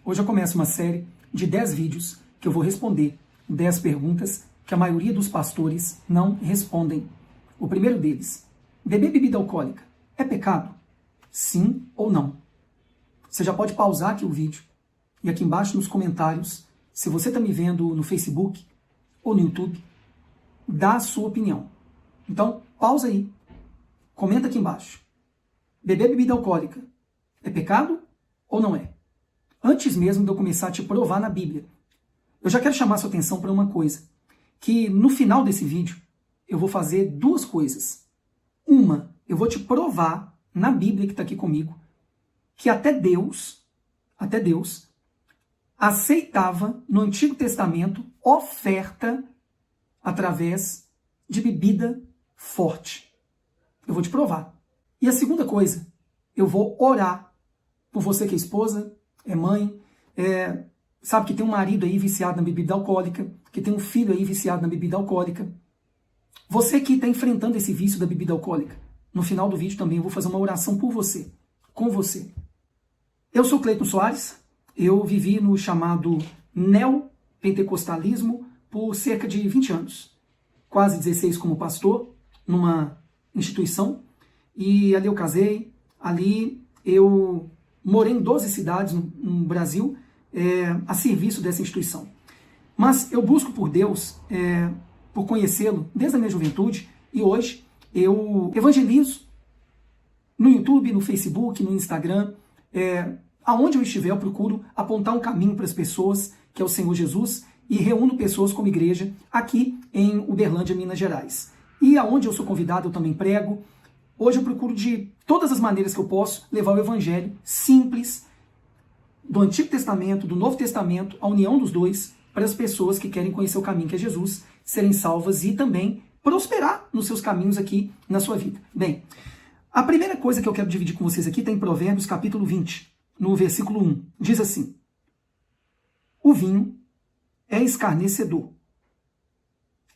Hoje eu começo uma série de 10 vídeos que eu vou responder 10 perguntas que a maioria dos pastores não respondem. O primeiro deles: beber bebida alcoólica é pecado? Sim ou não? Você já pode pausar aqui o vídeo e aqui embaixo nos comentários, se você está me vendo no Facebook ou no YouTube, dá a sua opinião. Então, pausa aí, comenta aqui embaixo. Beber bebida alcoólica é pecado ou não é? Antes mesmo de eu começar a te provar na Bíblia, eu já quero chamar sua atenção para uma coisa, que no final desse vídeo eu vou fazer duas coisas. Uma, eu vou te provar na Bíblia que está aqui comigo, que até Deus aceitava no Antigo Testamento oferta através de bebida forte. Eu vou te provar. E a segunda coisa, eu vou orar por você que é esposa, é mãe, sabe que tem um marido aí viciado na bebida alcoólica, que tem um filho aí viciado na bebida alcoólica. Você que está enfrentando esse vício da bebida alcoólica, no final do vídeo também eu vou fazer uma oração por você, com você. Eu sou Cleiton Soares, eu vivi no chamado neopentecostalismo por cerca de 20 anos. Quase 16 como pastor, numa instituição, e ali eu casei, ali eu morei em 12 cidades no Brasil, a serviço dessa instituição. Mas eu busco por Deus, por conhecê-lo desde a minha juventude, e hoje eu evangelizo no YouTube, no Facebook, no Instagram, aonde eu estiver eu procuro apontar um caminho para as pessoas, que é o Senhor Jesus, e reúno pessoas como igreja aqui em Uberlândia, Minas Gerais. E aonde eu sou convidado eu também prego. Hoje eu procuro de todas as maneiras que eu posso levar o evangelho simples do Antigo Testamento, do Novo Testamento, a união dos dois, para as pessoas que querem conhecer o caminho que é Jesus, serem salvas e também prosperar nos seus caminhos aqui na sua vida. Bem, a primeira coisa que eu quero dividir com vocês aqui está em Provérbios capítulo 20, no versículo 1. Diz assim: o vinho é escarnecedor,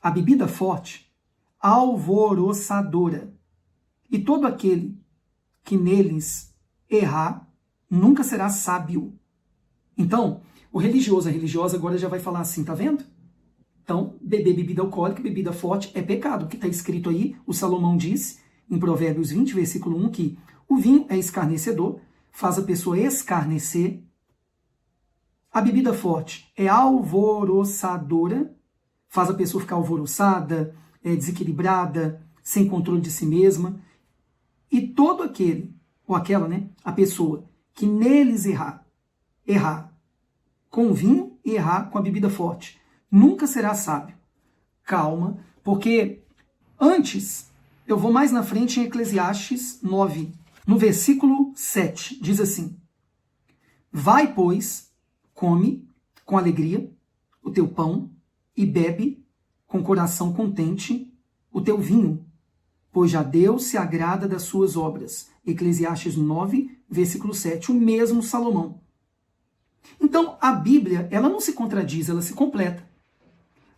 a bebida forte alvoroçadora, e todo aquele que neles errar nunca será sábio. Então, o religioso, a religiosa agora já vai falar assim, tá vendo? Então, beber bebida alcoólica, bebida forte é pecado, que está escrito aí, o Salomão disse, em Provérbios 20, versículo 1, que o vinho é escarnecedor, faz a pessoa escarnecer. A bebida forte é alvoroçadora, faz a pessoa ficar alvoroçada, desequilibrada, sem controle de si mesma. E todo aquele, ou aquela, a pessoa que neles errar com o vinho e errar com a bebida forte, nunca será sábio. Calma, porque antes, eu vou mais na frente em Eclesiastes 9, no versículo 7, diz assim: vai, pois, come com alegria o teu pão e bebe com coração contente o teu vinho, pois já Deus se agrada das suas obras. Eclesiastes 9, versículo 7, o mesmo Salomão. Então, a Bíblia, ela não se contradiz, ela se completa.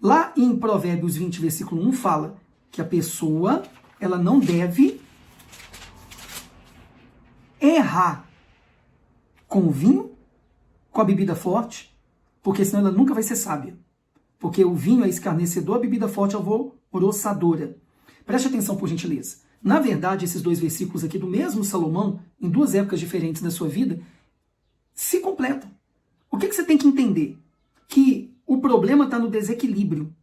Lá em Provérbios 20, versículo 1, fala que a pessoa, ela não deve errar com o vinho, com a bebida forte, porque senão ela nunca vai ser sábia. Porque o vinho é escarnecedor, a bebida forte é alvoroçadora. Preste atenção, por gentileza. Na verdade, esses dois versículos aqui do mesmo Salomão, em duas épocas diferentes da sua vida, se completam. O que você tem que entender? Que o problema está no desequilíbrio.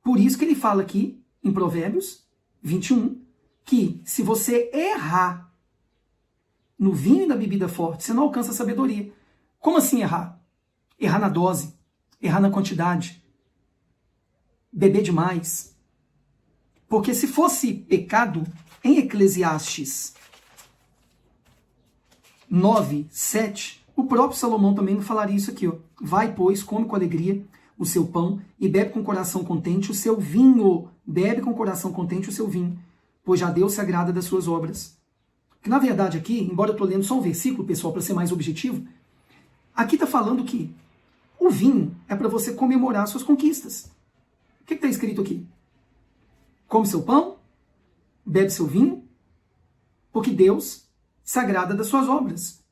Por isso que ele fala aqui, em Provérbios 21, que se você errar no vinho e na bebida forte, você não alcança a sabedoria. Como assim errar? Errar na dose, errar na quantidade, beber demais. Porque se fosse pecado, em Eclesiastes 9, 7, o próprio Salomão também não falaria isso aqui. Vai, pois, come com alegria o seu pão e bebe com coração contente o seu vinho. Bebe com coração contente o seu vinho, pois já Deus se agrada das suas obras. Que na verdade aqui, embora eu estou lendo só um versículo, pessoal, para ser mais objetivo, aqui está falando que o vinho é para você comemorar suas conquistas. O que está escrito aqui? Come seu pão, bebe seu vinho, porque Deus se agrada das suas obras.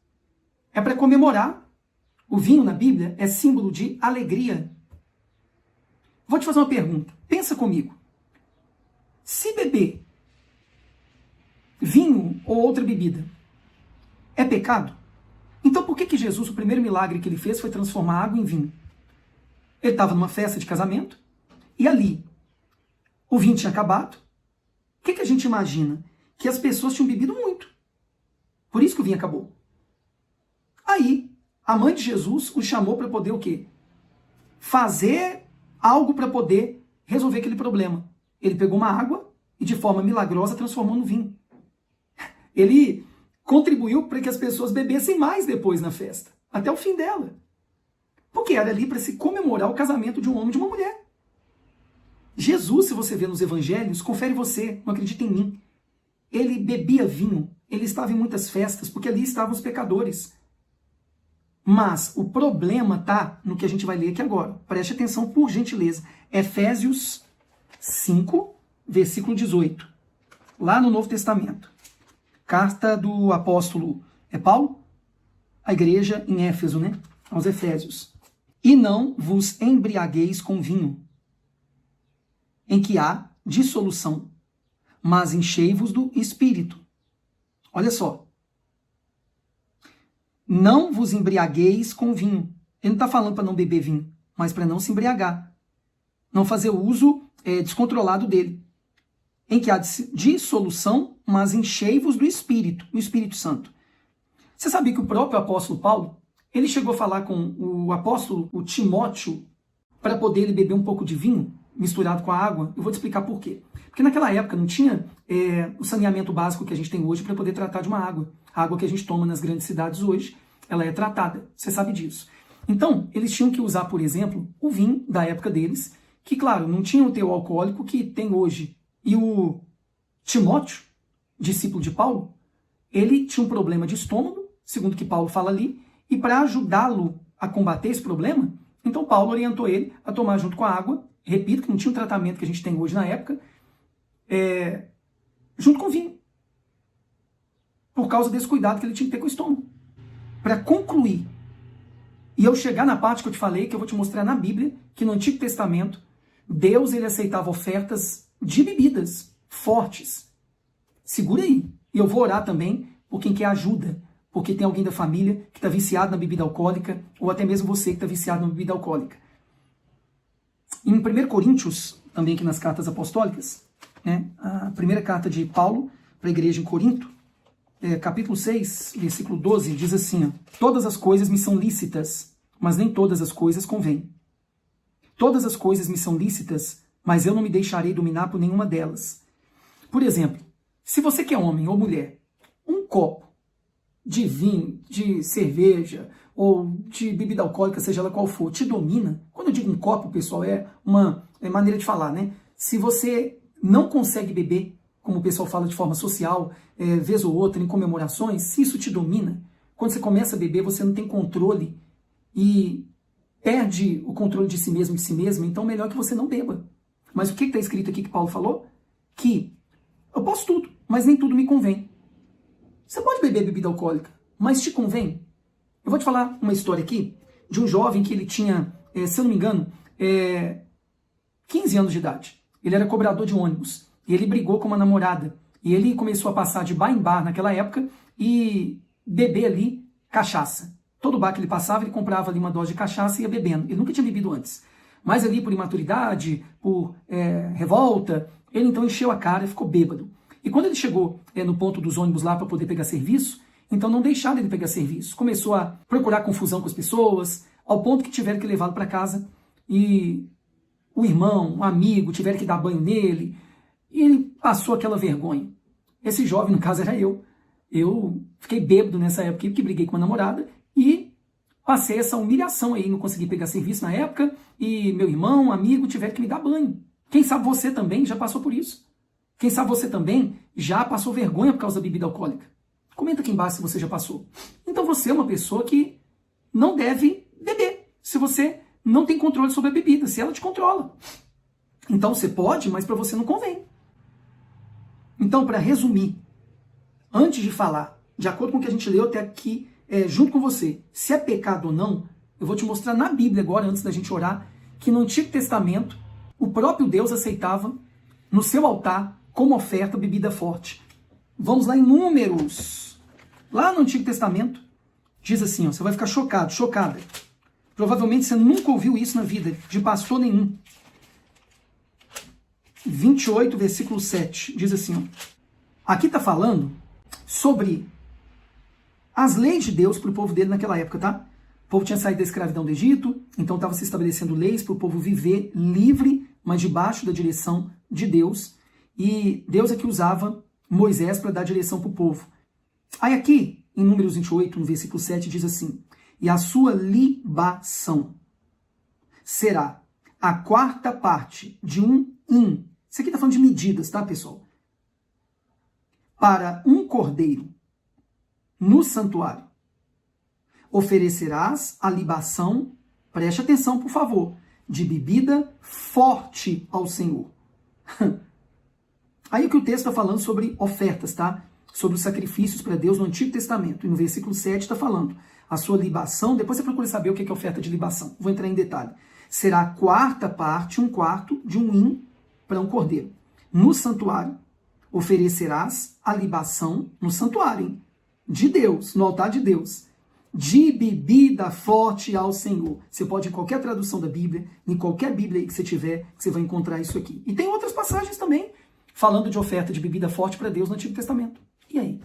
É para comemorar O vinho na Bíblia é símbolo de alegria. Vou te fazer uma pergunta. Pensa comigo. Se beber vinho ou outra bebida é pecado, então por que Jesus, o primeiro milagre que ele fez foi transformar água em vinho? Ele estava numa festa de casamento e ali o vinho tinha acabado. O que a gente imagina? Que as pessoas tinham bebido muito. Por isso que o vinho acabou. Aí, a mãe de Jesus o chamou para poder o quê? Fazer algo para poder resolver aquele problema. Ele pegou uma água e de forma milagrosa transformou no vinho. Ele contribuiu para que as pessoas bebessem mais depois na festa, até o fim dela. Porque era ali para se comemorar o casamento de um homem e de uma mulher. Jesus, se você vê nos evangelhos, confere você, não acredita em mim. Ele bebia vinho, ele estava em muitas festas, porque ali estavam os pecadores. Mas o problema está no que a gente vai ler aqui agora. Preste atenção, por gentileza. Efésios 5, versículo 18. Lá no Novo Testamento. Carta do apóstolo Paulo, a igreja em Éfeso, né? Aos Efésios. E não vos embriagueis com vinho, em que há dissolução, mas enchei-vos do Espírito. Olha só. Não vos embriagueis com vinho. Ele não está falando para não beber vinho, mas para não se embriagar. Não fazer uso descontrolado dele. Em que há dissolução, mas enchei-vos do Espírito, o Espírito Santo. Você sabia que o próprio apóstolo Paulo, ele chegou a falar com o apóstolo, o Timóteo, para poder ele beber um pouco de vinho misturado com a água? Eu vou te explicar por quê. Porque naquela época não tinha o saneamento básico que a gente tem hoje para poder tratar de uma água. A água que a gente toma nas grandes cidades hoje, ela é tratada. Você sabe disso. Então, eles tinham que usar, por exemplo, o vinho da época deles, que, claro, não tinha o teor alcoólico que tem hoje. E o Timóteo, discípulo de Paulo, ele tinha um problema de estômago, segundo o que Paulo fala ali, e para ajudá-lo a combater esse problema, então Paulo orientou ele a tomar junto com a água, repito que não tinha o tratamento que a gente tem hoje na época, junto com o vinho, por causa desse cuidado que ele tinha que ter com o estômago. Para concluir, e eu chegar na parte que eu te falei, que eu vou te mostrar na Bíblia, que no Antigo Testamento, Deus ele aceitava ofertas de bebidas fortes. Segura aí. E eu vou orar também por quem quer ajuda, porque tem alguém da família que está viciado na bebida alcoólica, ou até mesmo você que está viciado na bebida alcoólica. Em 1 Coríntios, também aqui nas cartas apostólicas, né, a primeira carta de Paulo para a igreja em Corinto, capítulo 6, versículo 12, diz assim: todas as coisas me são lícitas, mas nem todas as coisas convêm. Todas as coisas me são lícitas, mas eu não me deixarei dominar por nenhuma delas. Por exemplo, se você que é homem ou mulher, um copo de vinho, de cerveja ou de bebida alcoólica, seja ela qual for, te domina. Quando eu digo um copo, pessoal, é uma maneira de falar, né? Se você não consegue beber, como o pessoal fala de forma social, vez ou outra, em comemorações, se isso te domina, quando você começa a beber, você não tem controle e perde o controle de si mesmo e de si mesma, então melhor que você não beba. Mas o que está escrito aqui que Paulo falou? Que eu posso tudo, mas nem tudo me convém. Você pode beber bebida alcoólica, mas te convém? Eu vou te falar uma história aqui de um jovem que ele tinha, se eu não me engano, 15 anos de idade. Ele era cobrador de ônibus e ele brigou com uma namorada. E ele começou a passar de bar em bar naquela época e beber ali cachaça. Todo bar que ele passava, ele comprava ali uma dose de cachaça e ia bebendo. Ele nunca tinha bebido antes. Mas ali por imaturidade, por revolta, ele então encheu a cara e ficou bêbado. E quando ele chegou no ponto dos ônibus lá para poder pegar serviço, então não deixaram ele pegar serviço. Começou a procurar confusão com as pessoas, ao ponto que tiveram que levá-lo para casa e o irmão, um amigo, tiveram que dar banho nele e ele passou aquela vergonha. Esse jovem, no caso, era eu. Eu fiquei bêbado nessa época porque briguei com a namorada e passei essa humilhação aí, não consegui pegar serviço na época e meu irmão, amigo, tiveram que me dar banho. Quem sabe você também já passou por isso. Quem sabe você também já passou vergonha por causa da bebida alcoólica. Comenta aqui embaixo se você já passou. Então você é uma pessoa que não deve beber, se você não tem controle sobre a bebida, se ela te controla. Então você pode, mas para você não convém. Então, para resumir, antes de falar, de acordo com o que a gente leu até aqui, junto com você, se é pecado ou não, Eu vou te mostrar na Bíblia agora, antes da gente orar, que no Antigo Testamento, o próprio Deus aceitava no seu altar, como oferta, bebida forte. Vamos lá em Números. Lá no Antigo Testamento, diz assim, ó, você vai ficar chocado, chocada. Provavelmente você nunca ouviu isso na vida, de pastor nenhum. 28, versículo 7, diz assim, ó, aqui está falando sobre as leis de Deus para o povo dele naquela época, tá? O povo tinha saído da escravidão do Egito, então estava se estabelecendo leis para o povo viver livre, mas debaixo da direção de Deus. E Deus é que usava Moisés para dar direção para o povo. Aí aqui, em Números 28, no versículo 7, diz assim, e a sua libação será a quarta parte de um hin. Isso aqui está falando de medidas, tá, pessoal? Para um cordeiro no santuário. Oferecerás a libação, preste atenção, por favor, de bebida forte ao Senhor. Aí o que o texto está falando sobre ofertas, tá? Sobre os sacrifícios para Deus no Antigo Testamento. E no versículo 7 está falando, a sua libação, depois você procura saber o que é oferta de libação. Vou entrar em detalhe. Será a quarta parte, um quarto, de um hin para um cordeiro. No santuário, oferecerás a libação no santuário, hein? De Deus, no altar de Deus, de bebida forte ao Senhor. Você pode ir em qualquer tradução da Bíblia, em qualquer Bíblia aí que você tiver, que você vai encontrar isso aqui. E tem outras passagens também, falando de oferta de bebida forte para Deus no Antigo Testamento. E aí?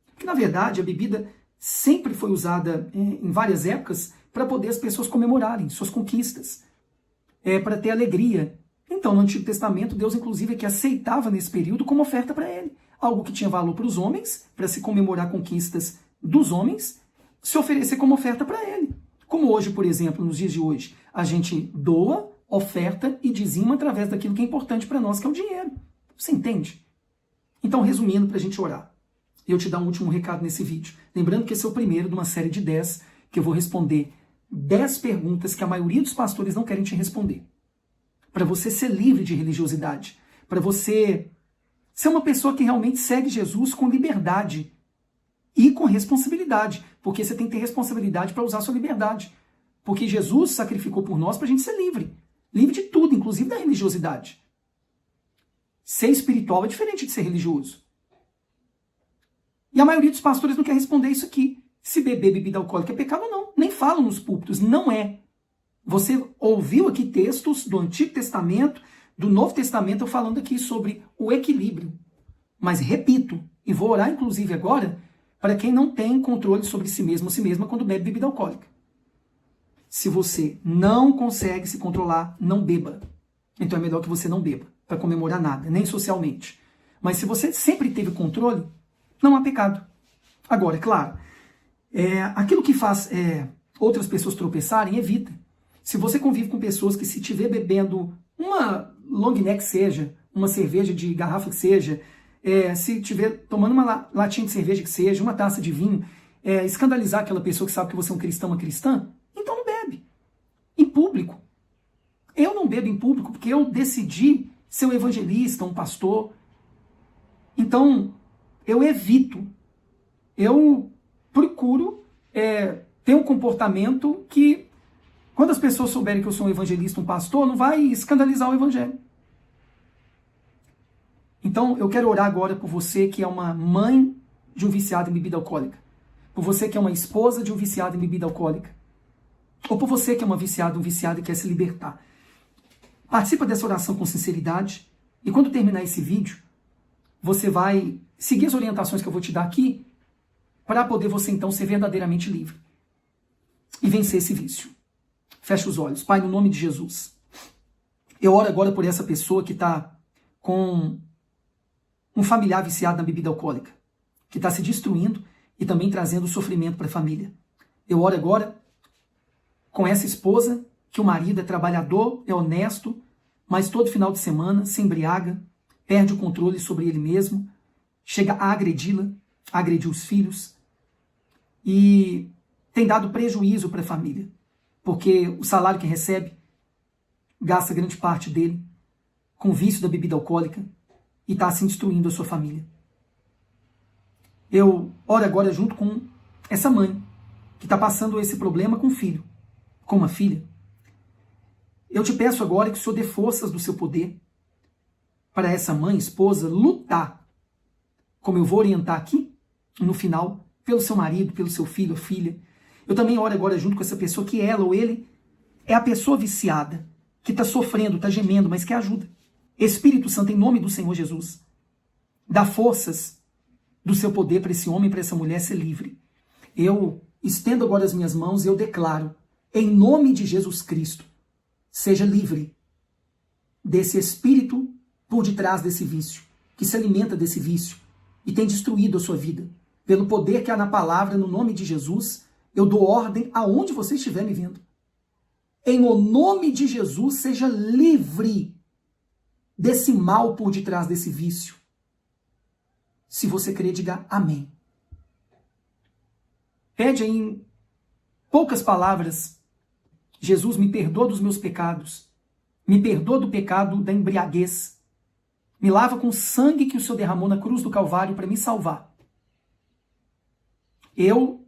Porque, na verdade, a bebida sempre foi usada em várias épocas para poder as pessoas comemorarem suas conquistas, para ter alegria. Então, no Antigo Testamento, Deus, inclusive, é que aceitava nesse período como oferta para ele. Algo que tinha valor para os homens, para se comemorar conquistas dos homens, se oferecer como oferta para ele. Como hoje, por exemplo, nos dias de hoje, a gente doa, oferta e dizima através daquilo que é importante para nós, que é o dinheiro. Você entende? Então, resumindo, para a gente orar, eu te dar um último recado nesse vídeo. Lembrando que esse é o primeiro de uma série de 10, que eu vou responder 10 perguntas que a maioria dos pastores não querem te responder. Para você ser livre de religiosidade, para você ser uma pessoa que realmente segue Jesus com liberdade e com responsabilidade, porque você tem que ter responsabilidade para usar a sua liberdade, porque Jesus sacrificou por nós para a gente ser livre, livre de tudo, inclusive da religiosidade. Ser espiritual é diferente de ser religioso. E a maioria dos pastores não quer responder isso aqui. Se beber bebida alcoólica é pecado ou não, nem falam nos púlpitos, não é. Você ouviu aqui textos do Antigo Testamento, do Novo Testamento, eu falando aqui sobre o equilíbrio. Mas repito, e vou orar inclusive agora, para quem não tem controle sobre si mesmo ou si mesma quando bebe bebida alcoólica. Se você não consegue se controlar, não beba. Então é melhor que você não beba, para comemorar nada, nem socialmente. Mas se você sempre teve controle, não há pecado. Agora, é claro, aquilo que faz outras pessoas tropeçarem, evita. Se você convive com pessoas que, se estiver bebendo uma long neck seja, uma cerveja de garrafa que seja, se estiver tomando uma latinha de cerveja que seja, uma taça de vinho, escandalizar aquela pessoa que sabe que você é um cristão, uma cristã, então não bebe. Em público. Eu não bebo em público porque eu decidi ser um evangelista, um pastor. Então, eu evito. Eu procuro ter um comportamento que, quando as pessoas souberem que eu sou um evangelista, um pastor, não vai escandalizar o evangelho. Então, eu quero orar agora por você que é uma mãe de um viciado em bebida alcoólica. Por você que é uma esposa de um viciado em bebida alcoólica. Ou por você que é uma viciada, um viciado e quer se libertar. Participa dessa oração com sinceridade. E quando terminar esse vídeo, você vai seguir as orientações que eu vou te dar aqui para poder você então ser verdadeiramente livre. E vencer esse vício. Fecha os olhos. Pai, no nome de Jesus. Eu oro agora por essa pessoa que está com um familiar viciado na bebida alcoólica, que está se destruindo e também trazendo sofrimento para a família. Eu oro agora com essa esposa, que o marido é trabalhador, é honesto, mas todo final de semana se embriaga, perde o controle sobre ele mesmo, chega a agredi-la, a agredir os filhos e tem dado prejuízo para a família, porque o salário que recebe gasta grande parte dele com o vício da bebida alcoólica e está assim destruindo a sua família. Eu oro agora junto com essa mãe que está passando esse problema com um filho, com uma filha. Eu te peço agora que o Senhor dê forças do seu poder para essa mãe, esposa, lutar, como eu vou orientar aqui, no final, pelo seu marido, pelo seu filho ou filha. Eu também oro agora junto com essa pessoa que ela ou ele é a pessoa viciada, que está sofrendo, está gemendo, mas quer ajuda. Espírito Santo, em nome do Senhor Jesus, dá forças do seu poder para esse homem, para essa mulher ser livre. Eu estendo agora as minhas mãos e eu declaro, em nome de Jesus Cristo, seja livre desse espírito por detrás desse vício, que se alimenta desse vício e tem destruído a sua vida. Pelo poder que há na palavra, no nome de Jesus, eu dou ordem aonde você estiver me vendo. Em o nome de Jesus, seja livre desse mal por detrás desse vício. Se você crer, diga amém. Pede em poucas palavras: Jesus, me perdoa dos meus pecados, me perdoa do pecado da embriaguez, me lava com o sangue que o Senhor derramou na cruz do Calvário para me salvar. Eu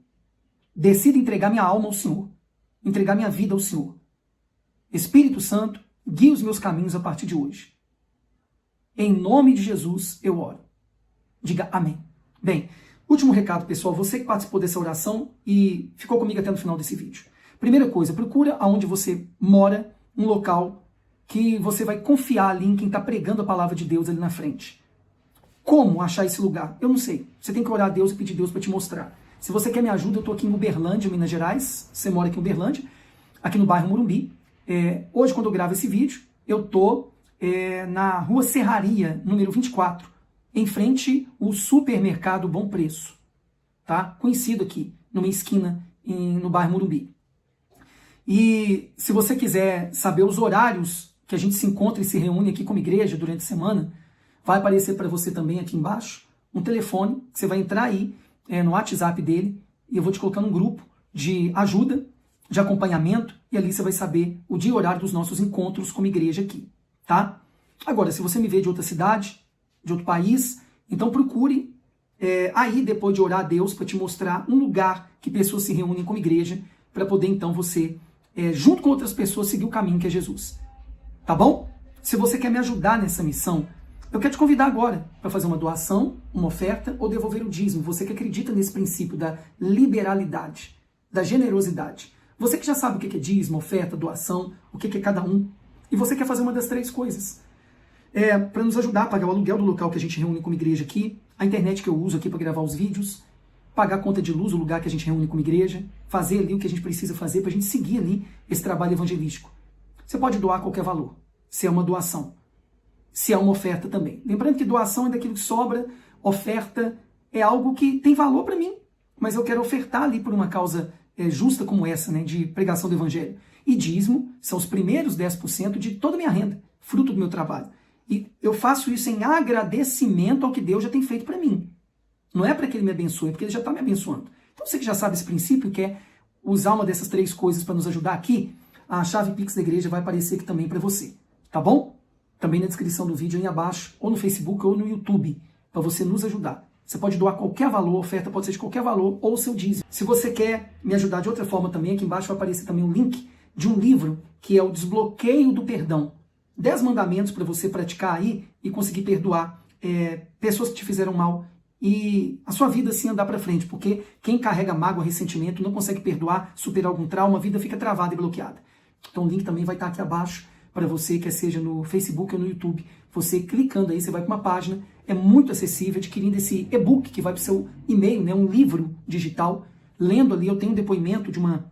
decido entregar minha alma ao Senhor, entregar minha vida ao Senhor. Espírito Santo, guie os meus caminhos a partir de hoje. Em nome de Jesus eu oro. Diga amém. Bem, último recado, pessoal. Você que participou dessa oração e ficou comigo até no final desse vídeo. Primeira coisa, procura aonde você mora, um local que você vai confiar ali em quem está pregando a palavra de Deus ali na frente. Como achar esse lugar? Eu não sei. Você tem que orar a Deus e pedir a Deus para te mostrar. Se você quer me ajuda, eu estou aqui em Uberlândia, Minas Gerais. Você mora aqui em Uberlândia, aqui no bairro Morumbi. Hoje, quando eu gravo esse vídeo, eu estou na rua Serraria, número 24, em frente ao supermercado Bom Preço. Tá? Conhecido aqui, numa esquina no bairro Morumbi. E se você quiser saber os horários que a gente se encontra e se reúne aqui como igreja durante a semana, vai aparecer para você também aqui embaixo um telefone, que você vai entrar aí no WhatsApp dele, e eu vou te colocar num grupo de ajuda, de acompanhamento, e ali você vai saber o dia e horário dos nossos encontros como igreja aqui, tá? Agora, se você me vê de outra cidade, de outro país, então procure aí, depois de orar a Deus, para te mostrar um lugar que pessoas se reúnem como igreja, para poder então você, junto com outras pessoas, seguir o caminho que é Jesus. Tá bom? Se você quer me ajudar nessa missão, eu quero te convidar agora para fazer uma doação, uma oferta ou devolver o dízimo. Você que acredita nesse princípio da liberalidade, da generosidade. Você que já sabe o que é dízimo, oferta, doação, o que é cada um. E você quer fazer uma das três coisas. Para nos ajudar a pagar o aluguel do local que a gente reúne como igreja aqui, a internet que eu uso aqui para gravar os vídeos, pagar a conta de luz, o lugar que a gente reúne como igreja, fazer ali o que a gente precisa fazer para a gente seguir ali esse trabalho evangelístico. Você pode doar qualquer valor, se é uma doação, se é uma oferta também. Lembrando que doação é daquilo que sobra, oferta é algo que tem valor para mim, mas eu quero ofertar ali por uma causa justa como essa, né, de pregação do evangelho. E dízimo são os primeiros 10% de toda a minha renda, fruto do meu trabalho. E eu faço isso em agradecimento ao que Deus já tem feito para mim. Não é para que Ele me abençoe, é porque Ele já está me abençoando. Então você que já sabe esse princípio e quer usar uma dessas três coisas para nos ajudar aqui, a chave Pix da igreja vai aparecer aqui também para você. Tá bom? Também na descrição do vídeo aí abaixo, ou no Facebook ou no YouTube, para você nos ajudar. Você pode doar qualquer valor, oferta pode ser de qualquer valor, ou o seu dízimo. Se você quer me ajudar de outra forma também, aqui embaixo vai aparecer também um link de um livro que é o Desbloqueio do Perdão. 10 mandamentos para você praticar aí e conseguir perdoar pessoas que te fizeram mal e a sua vida assim andar para frente, porque quem carrega mágoa, ressentimento, não consegue perdoar, superar algum trauma, a vida fica travada e bloqueada. Então o link também vai estar aqui abaixo para você, quer seja no Facebook ou no YouTube. Você clicando aí, você vai para uma página, é muito acessível, adquirindo esse e-book que vai para o seu e-mail, né, um livro digital. Lendo ali, eu tenho um depoimento de uma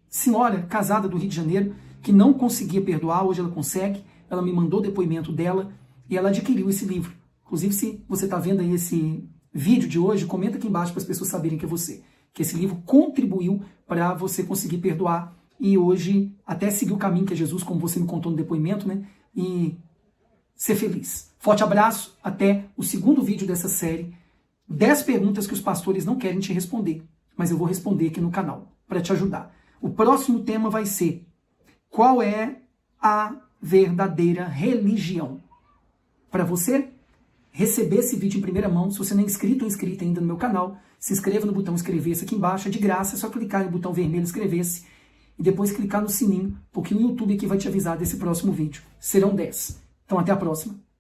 senhora casada do Rio de Janeiro, que não conseguia perdoar, hoje ela consegue, ela me mandou o depoimento dela e ela adquiriu esse livro. Inclusive, se você está vendo aí esse vídeo de hoje, comenta aqui embaixo para as pessoas saberem que é você, que esse livro contribuiu para você conseguir perdoar e hoje até seguir o caminho que é Jesus, como você me contou no depoimento, né? E ser feliz. Forte abraço, até o segundo vídeo dessa série, 10 perguntas que os pastores não querem te responder, mas eu vou responder aqui no canal, para te ajudar. O próximo tema vai ser: qual é a verdadeira religião? Para você, receber esse vídeo em primeira mão. Se você não é inscrito ou inscrita ainda no meu canal, se inscreva no botão inscrever-se aqui embaixo, é de graça, é só clicar no botão vermelho inscrever-se e depois clicar no sininho, porque o YouTube aqui vai te avisar desse próximo vídeo. Serão 10. Então até a próxima.